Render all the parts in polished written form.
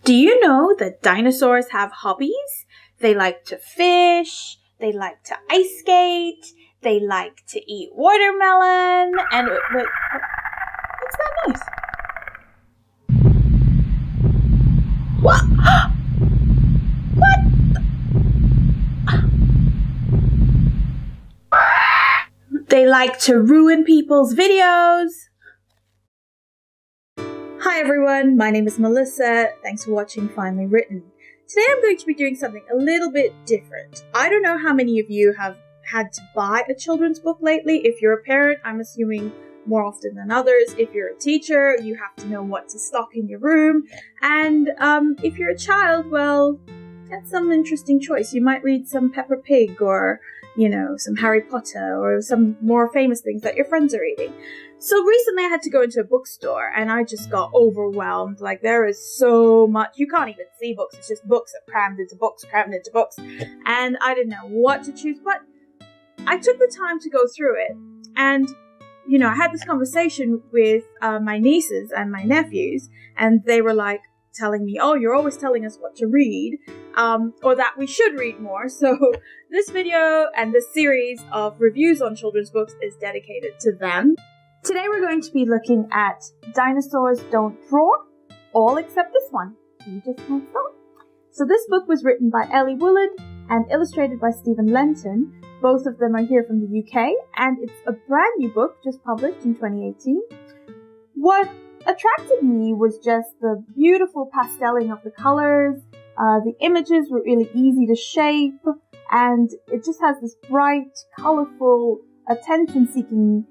Do you know that dinosaurs have hobbies? They like to fish, they like to ice skate, they like to eat watermelon, and wait, what's that noise? What? What? They like to ruin people's videos. Hi everyone, my name is Melissa. Thanks for watching Finally Written. Today I'm going to be doing something a little bit different. I don't know how many of you have had to buy a children's book lately. If you're a parent, I'm assuming more often than others. If you're a teacher, you have to know what to stock in your room. And if you're a child, well, that's some interesting choice. You might read some Peppa Pig or, some Harry Potter or some more famous things that your friends are reading. So recently I had to go into a bookstore and I just got overwhelmed. Like, there is so much. You can't even see books. It's just books that crammed into books. And I didn't know what to choose, but I took the time to go through it. And, I had this conversation with my nieces and my nephews, and they were like telling me, oh, you're always telling us what to read, or that we should read more. So this video and this series of reviews on children's books is dedicated to them. Today we're going to be looking at Dinosaurs Don't Draw, all except this one. You just can't stop. So this book was written by Elli Woollard and illustrated by Stephen Lenton. Both of them are here from the UK, and it's a brand new book just published in 2018. What attracted me was just the beautiful pastelling of the colors. The images were really easy to shape, and it just has this bright, colorful, attention-seeking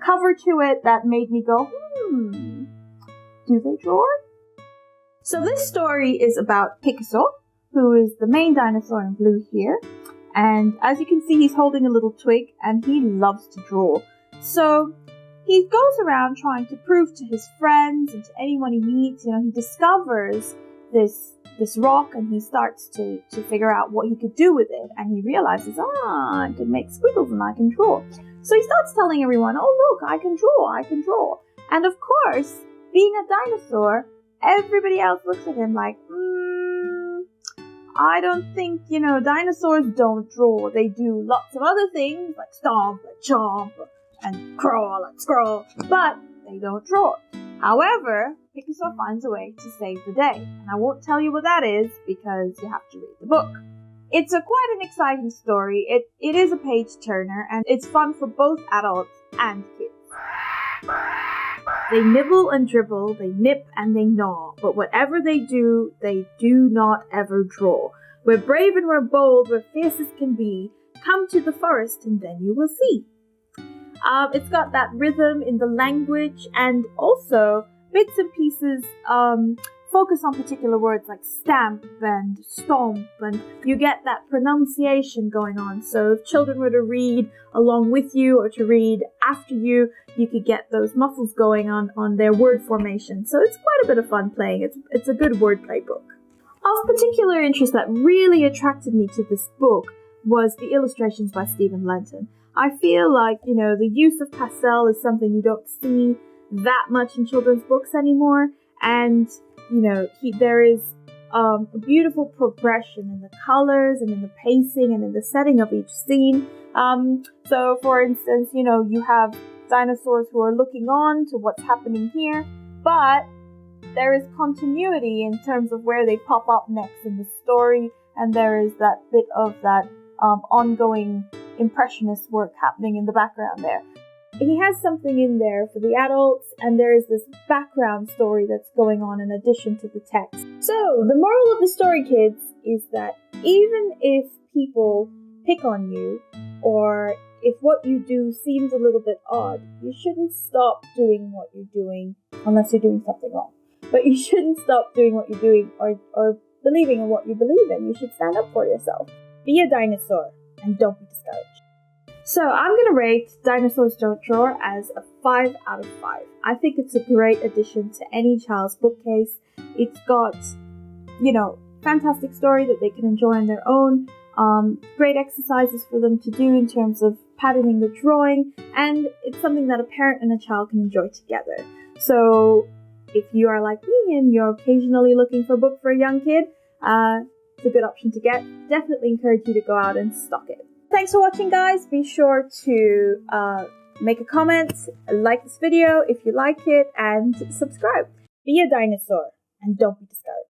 cover to it that made me go, do they draw? So this story is about Picasso, who is the main dinosaur in blue here. And as you can see, he's holding a little twig and he loves to draw. So he goes around trying to prove to his friends and to anyone he meets, he discovers this rock and he starts to figure out what he could do with it. And he realizes, I can make squiggles and I can draw. So he starts telling everyone, oh look, I can draw. And of course, being a dinosaur, everybody else looks at him like, I don't think, dinosaurs don't draw. They do lots of other things like stomp and chomp and crawl and scroll, but they don't draw. However, Picasso finds a way to save the day. And I won't tell you what that is because you have to read the book. It's quite an exciting story. It is a page turner and it's fun for both adults and kids. They nibble and dribble, they nip and they gnaw, but whatever they do not ever draw. We're brave and we're bold, we're fierce as can be. Come to the forest and then you will see. It's got that rhythm in the language, and also bits and pieces focus on particular words like stamp and stomp, and you get that pronunciation going on. So if children were to read along with you or to read after you, you could get those muscles going on their word formation. So it's quite a bit of fun playing. It's a good wordplay book. Of particular interest that really attracted me to this book was the illustrations by Stephen Lenton. I feel like, the use of pastel is something you don't see that much in children's books anymore. And, there is a beautiful progression in the colors and in the pacing and in the setting of each scene. So, for instance, you have dinosaurs who are looking on to what's happening here, but there is continuity in terms of where they pop up next in the story, and there is that bit of that ongoing impressionist work happening in the background there. He has something in there for the adults, and there is this background story that's going on in addition to the text. So, the moral of the story, kids, is that even if people pick on you, or if what you do seems a little bit odd, you shouldn't stop doing what you're doing unless you're doing something wrong. But you shouldn't stop doing what you're doing or believing in what you believe in. You should stand up for yourself. Be a dinosaur and don't be discouraged. So I'm going to rate Dinosaurs Don't Draw as a 5 out of 5. I think it's a great addition to any child's bookcase. It's got, fantastic story that they can enjoy on their own. Great exercises for them to do in terms of patterning the drawing. And it's something that a parent and a child can enjoy together. So if you are like me and you're occasionally looking for a book for a young kid, it's a good option to get. Definitely encourage you to go out and stock it. Thanks for watching, guys. Be sure to make a comment, like this video if you like it, and subscribe. Be a dinosaur and don't be discouraged.